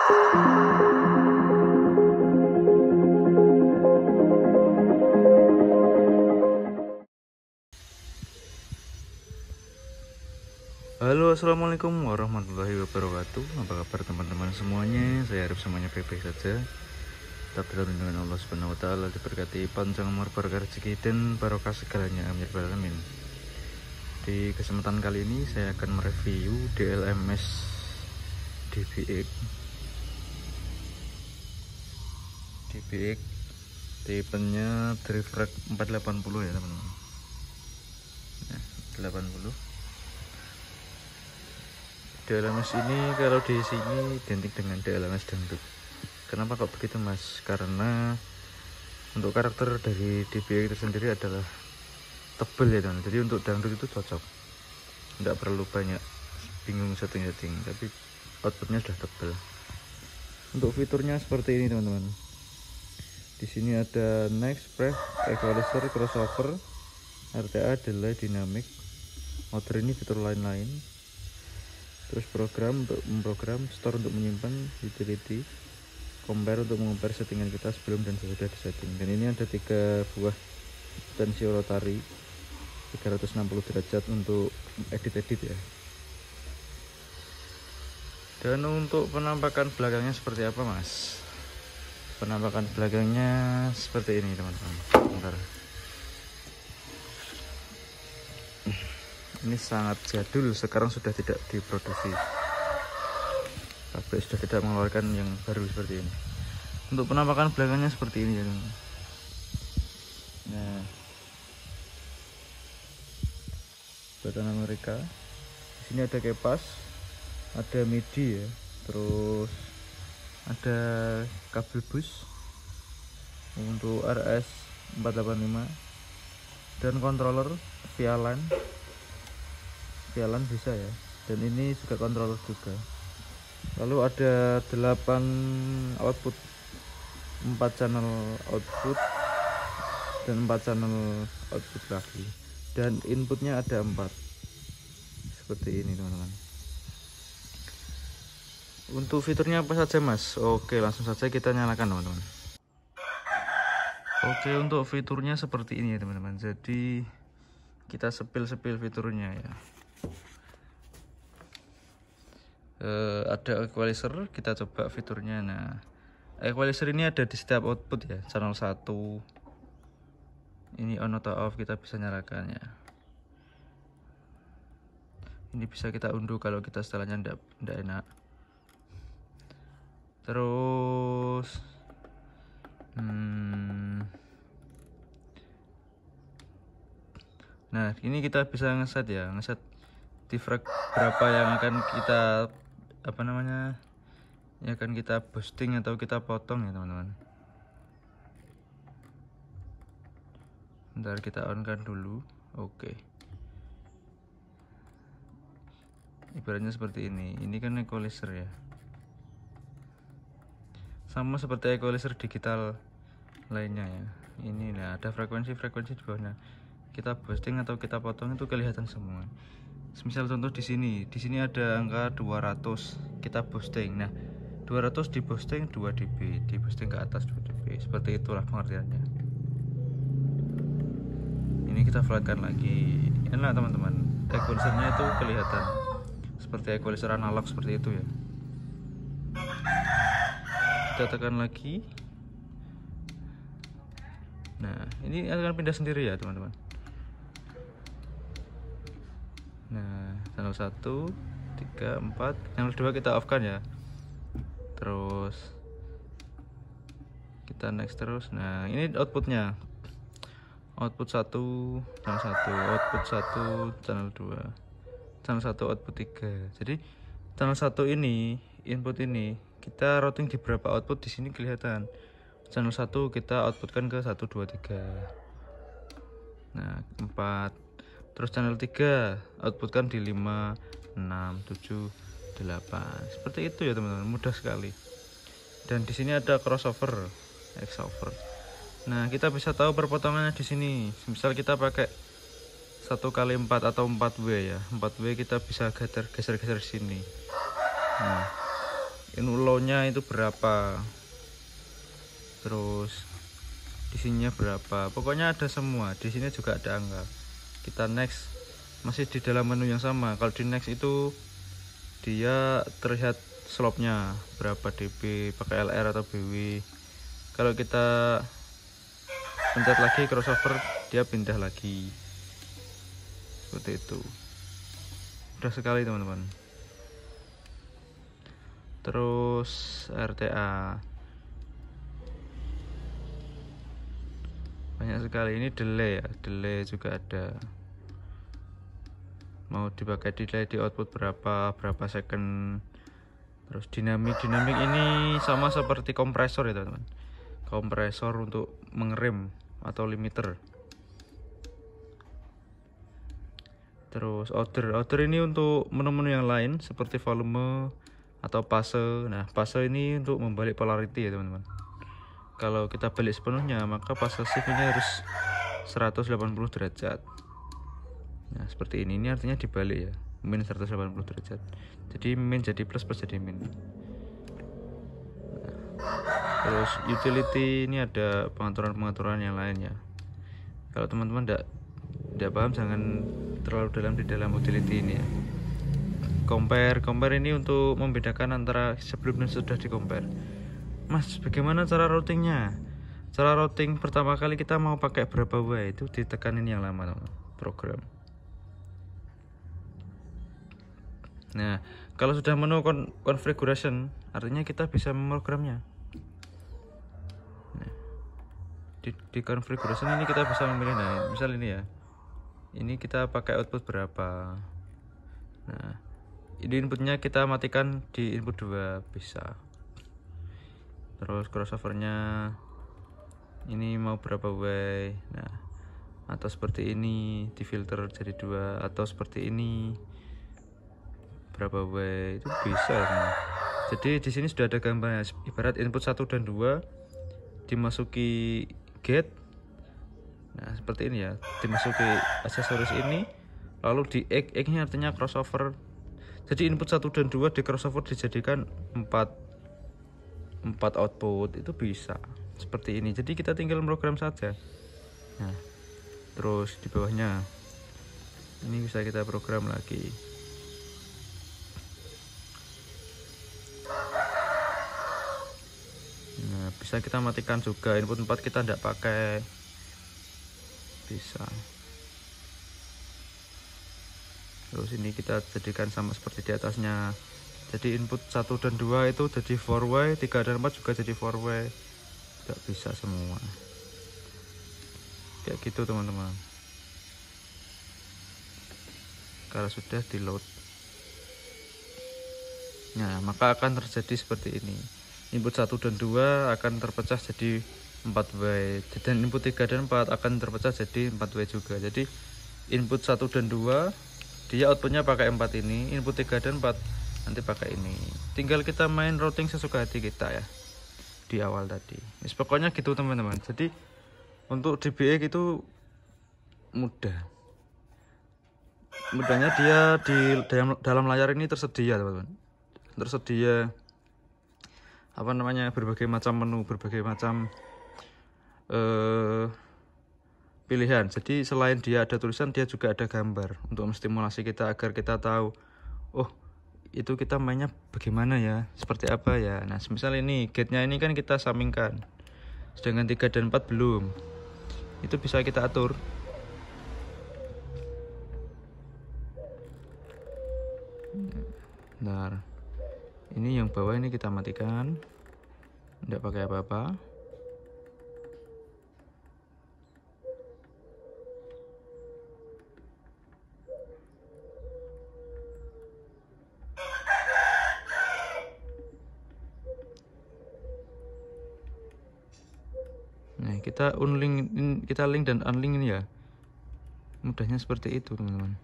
Halo, assalamualaikum warahmatullahi wabarakatuh. Apa kabar teman-teman semuanya? Saya harap semuanya baik-baik saja. Tetap dalam lindungan Allah Subhanahu Wa Taala, diberkati panjang umur, berkah rezeki dan barokah segalanya. Amin ya rabbal alamin. Di kesempatan kali ini saya akan mereview DLMS DBX tipenya Drifrag 480 ya teman-teman. Nah, 80. DLMS ini kalau di sini identik dengan DLMS dangdut. Kenapa kok begitu mas? Karena untuk karakter dari DBX itu sendiri adalah tebel ya teman. Jadi untuk dangdut itu cocok. Tidak perlu banyak bingung setting-setting, tapi outputnya sudah tebel. Untuk fiturnya seperti ini teman-teman. Di sini ada next, pref, equalizer, crossover, RTA, delay, dynamic, motor ini fitur lain-lain. Terus program untuk memprogram, store untuk menyimpan, utility, compare untuk mengompare settingan kita sebelum dan sesudah disetting. Dan ini ada 3 buah potensio rotary 360 derajat untuk edit-edit ya. Dan untuk penampakan belakangnya seperti apa mas? Penampakan belakangnya seperti ini teman-teman. Bentar. Ini sangat jadul, sekarang sudah tidak diproduksi. Pabrik sudah tidak mengeluarkan yang baru seperti ini. Untuk penampakan belakangnya seperti ini ya. Nah, buatan Amerika. Di sini ada kipas, ada MIDI ya, terus ada kabel bus untuk RS 485 dan controller via LAN bisa ya, dan ini juga controller juga. Lalu ada 8 output, 4 channel output dan 4 channel output lagi, dan inputnya ada 4 seperti ini teman-teman. Untuk fiturnya apa saja mas? Oke, langsung saja kita nyalakan teman-teman. Oke, untuk fiturnya seperti ini ya teman-teman. Jadi kita sepil-sepil fiturnya ya. Ada equalizer, kita coba fiturnya. Nah, equalizer ini ada di setiap output ya, channel 1 ini on atau off, kita bisa nyalakan ya. Ini bisa kita unduh kalau kita setelahnya ndak enak. Terus nah ini kita bisa ngeset ya, ngeset Drifrag berapa yang akan kita akan kita boosting atau kita potong ya teman-teman. Bentar, kita on kan dulu. Oke, ibaratnya seperti ini kan equalizer ya, sama seperti equalizer digital lainnya ya. Ini nah, ada frekuensi di bawahnya. Kita boosting atau kita potong itu kelihatan semua. Misal contoh di sini ada angka 200, kita boosting. Nah, 200 di boosting 2 dB, di boosting ke atas 2 dB. Seperti itulah pengertiannya. Ini kita flatkan lagi. Enak teman-teman. Equalizernya itu kelihatan seperti equalizer analog seperti itu ya. Kita tekan lagi. Nah, ini akan pindah sendiri ya teman-teman. Nah, channel 1, 3, 4, channel 2 kita off kan ya. Terus kita next terus. Nah, ini outputnya. Output 1 channel 1, output 1 channel 2, channel 1 output 3. Jadi channel 1 ini, input ini kita routing di berapa output di sini kelihatan. Channel 1 kita outputkan ke 1 2 3. Nah, 4. Terus channel 3 outputkan di 5, 6, 7, 8. Seperti itu ya teman-teman, mudah sekali. Dan di sini ada crossover, Xover. Nah, kita bisa tahu perpotongannya di sini. Misal kita pakai 1x4 atau 4W ya. 4W kita bisa geser-geser sini. Nah, low-nya itu berapa, terus di sininya berapa, pokoknya ada semua. Di sini juga ada angka. Kita next, masih di dalam menu yang sama. Kalau di next itu dia terlihat slope-nya berapa dB, pakai LR atau BW. Kalau kita pencet lagi crossover, dia pindah lagi seperti itu. Mudah sekali teman-teman. Terus RTA banyak sekali. Ini delay ya, delay juga ada. Mau dipakai delay di output berapa second. Terus dinamik ini sama seperti kompresor ya teman-teman. Kompresor untuk mengerem atau limiter. Terus order ini untuk menu-menu yang lain seperti volume atau fase. Nah, fase ini untuk membalik polarity ya teman-teman. Kalau kita balik sepenuhnya, maka fase shift ini harus 180 derajat. Nah, seperti ini artinya dibalik ya, min 180 derajat. Jadi min jadi plus, plus jadi min. Nah, terus utility ini ada pengaturan yang lain ya. Kalau teman-teman tidak paham, jangan terlalu dalam di dalam utility ini ya. Compare ini untuk membedakan antara sebelum dan sudah di compare. Mas, bagaimana cara routingnya? Cara routing pertama kali kita mau pakai berapa way, itu ditekanin yang lama teman, program. Nah, kalau sudah menu configuration, artinya kita bisa memprogramnya. Nah, di configuration ini kita bisa memilih. Nah, misal ini ya, ini kita pakai output berapa. Nah, ini inputnya kita matikan di input 2 bisa. Terus crossovernya ini mau berapa way. Nah, atau seperti ini difilter jadi 2, atau seperti ini berapa way, itu bisa ya. Jadi di sini sudah ada gambarnya. Ibarat input 1 dan 2 dimasuki gate. Nah, seperti ini ya, dimasuki aksesoris ini, lalu di X nya artinya crossover. Jadi input 1 dan 2 di crossover dijadikan 4 output, itu bisa seperti ini. Jadi kita tinggal program saja. Nah, terus di bawahnya ini bisa kita program lagi. Nah, bisa kita matikan juga, input 4 kita tidak pakai, bisa. Terus ini kita jadikan sama seperti di atasnya. Jadi input 1 dan 2 itu jadi 4 way, 3 dan 4 juga jadi 4 way. Tidak bisa semua. Kayak gitu teman-teman. Kalau sudah di load, nah maka akan terjadi seperti ini. Input 1 dan 2 akan terpecah jadi 4 way, dan input 3 dan 4 akan terpecah jadi 4 way juga. Jadi input 1 dan 2 dia outputnya pakai 4 ini, input 3 dan 4 nanti pakai ini. Tinggal kita main routing sesuka hati kita ya di awal tadi. Pokoknya gitu teman-teman. Jadi untuk DBX itu mudahnya dia di dalam layar ini tersedia teman-teman. Tersedia berbagai macam menu, berbagai macam pilihan. Jadi selain dia ada tulisan, dia juga ada gambar untuk menstimulasi kita agar kita tahu, oh itu kita mainnya bagaimana ya, seperti apa ya. Nah, misal ini gate-nya ini kan kita sampingkan, sedangkan 3 dan 4 belum. Itu bisa kita atur. Bentar. Ini yang bawah ini kita matikan, tidak pakai apa-apa. Nah, kita link dan unlink ini ya. Mudahnya seperti itu, teman-teman.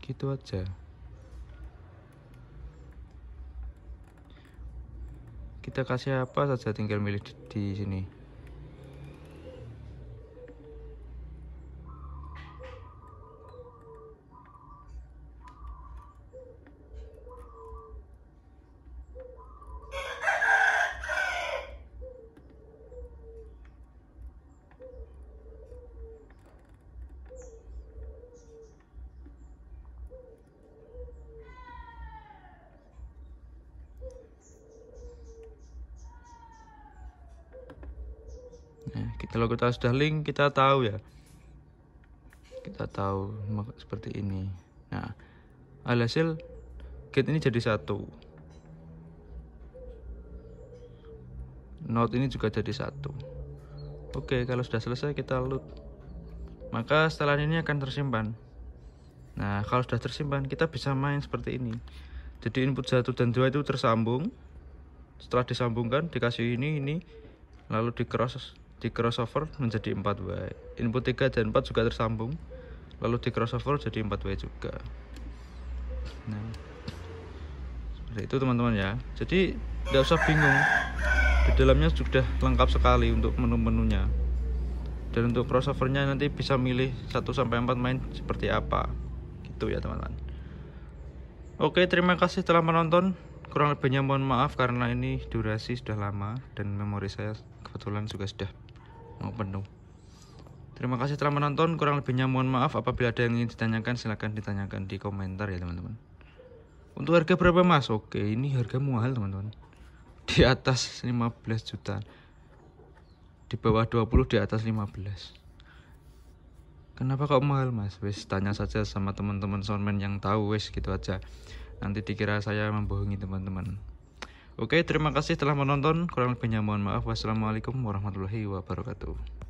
Gitu aja. Kita kasih apa saja, tinggal milih di sini. Kalau kita sudah link, kita tahu ya, kita tahu seperti ini. Nah, alhasil gate ini jadi satu, node ini juga jadi satu. Oke, kalau sudah selesai kita load, maka setelah ini akan tersimpan. Nah, kalau sudah tersimpan, kita bisa main seperti ini. Jadi input 1 dan 2 itu tersambung. Setelah disambungkan, dikasih ini, lalu di crossover menjadi 4Y. Input 3 dan 4 juga tersambung, lalu di crossover jadi 4Y juga. Nah, seperti itu teman-teman ya. Jadi tidak usah bingung, di dalamnya sudah lengkap sekali untuk menu-menunya. Dan untuk crossovernya nanti bisa milih 1-4 main seperti apa, gitu ya teman-teman. Oke, terima kasih telah menonton. Kurang lebihnya mohon maaf karena ini durasi sudah lama dan memori saya kebetulan juga sudah mau penuh. Terima kasih telah menonton. Kurang lebihnya mohon maaf. Apabila ada yang ingin ditanyakan, silahkan ditanyakan di komentar ya teman-teman. Untuk harga berapa mas? Oke, ini harga mahal teman-teman. Di atas 15 juta, di bawah 20, di atas 15. Kenapa kok mahal mas? Wes tanya saja sama teman-teman soundman yang tahu, wes gitu aja. Nanti dikira saya membohongi teman-teman. Oke, terima kasih telah menonton. Kurang lebihnya mohon maaf. Wassalamualaikum warahmatullahi wabarakatuh.